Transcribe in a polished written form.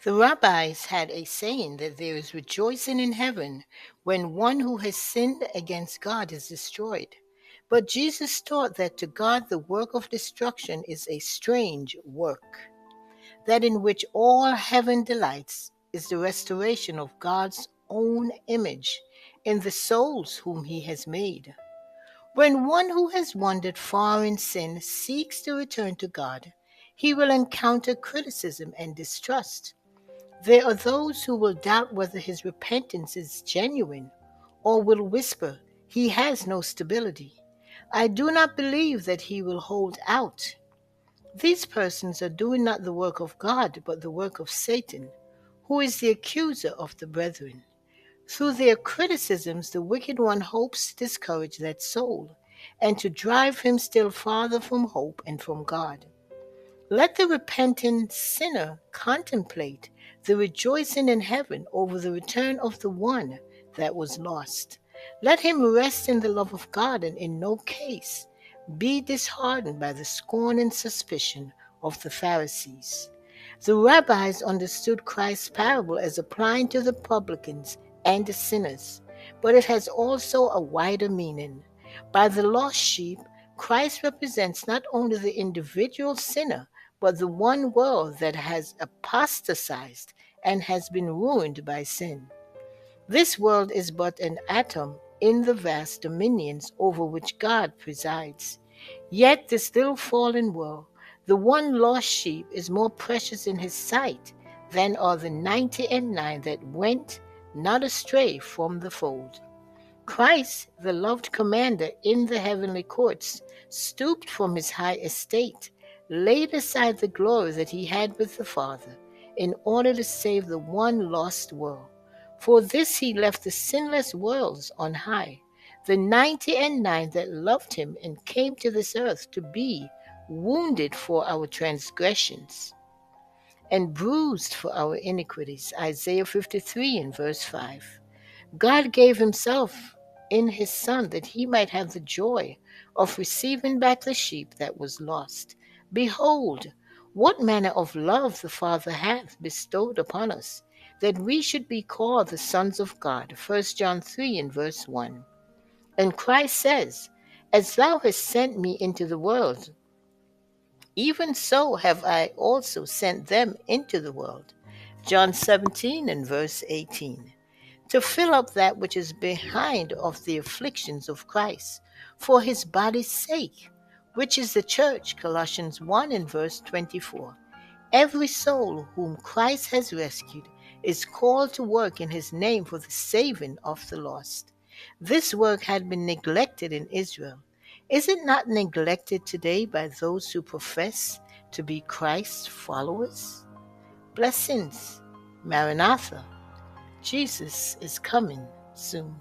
The rabbis had a saying that there is rejoicing in heaven when one who has sinned against God is destroyed. But Jesus taught that to God the work of destruction is a strange work. That in which all heaven delights is the restoration of God's own image in the souls whom he has made. When one who has wandered far in sin seeks to return to God, he will encounter criticism and distrust. There are those who will doubt whether his repentance is genuine, or will whisper, he has no stability. I do not believe that he will hold out. These persons are doing not the work of God, but the work of Satan, who is the accuser of the brethren. Through their criticisms, the wicked one hopes to discourage that soul, and to drive him still farther from hope and from God. Let the repentant sinner contemplate the rejoicing in heaven over the return of the one that was lost. Let him rest in the love of God and in no case be disheartened by the scorn and suspicion of the Pharisees. The rabbis understood Christ's parable as applying to the publicans and the sinners, but it has also a wider meaning. By the lost sheep, Christ represents not only the individual sinner, but the one world that has apostatized and has been ruined by sin. This world is but an atom in the vast dominions over which God presides. Yet this little fallen world, the one lost sheep, is more precious in his sight than are the 99 that went not astray from the fold. Christ, the loved commander in the heavenly courts, stooped from his high estate, laid aside the glory that he had with the Father, in order to save the one lost world. For this he left the sinless worlds on high, the 99 that loved him and came to this earth to be wounded for our transgressions and bruised for our iniquities. Isaiah 53 and verse 5. God gave himself in his Son that he might have the joy of receiving back the sheep that was lost. Behold, what manner of love the Father hath bestowed upon us, that we should be called the sons of God. 1 John 3 and verse 1. And Christ says, as thou hast sent me into the world, even so have I also sent them into the world. John 17 and verse 18. To fill up that which is behind of the afflictions of Christ, for his body's sake, which is the church. Colossians 1 and verse 24. Every soul whom Christ has rescued is called to work in his name for the saving of the lost. This work had been neglected in Israel. Is it not neglected today by those who profess to be Christ's followers? Blessings, Maranatha. Jesus is coming soon.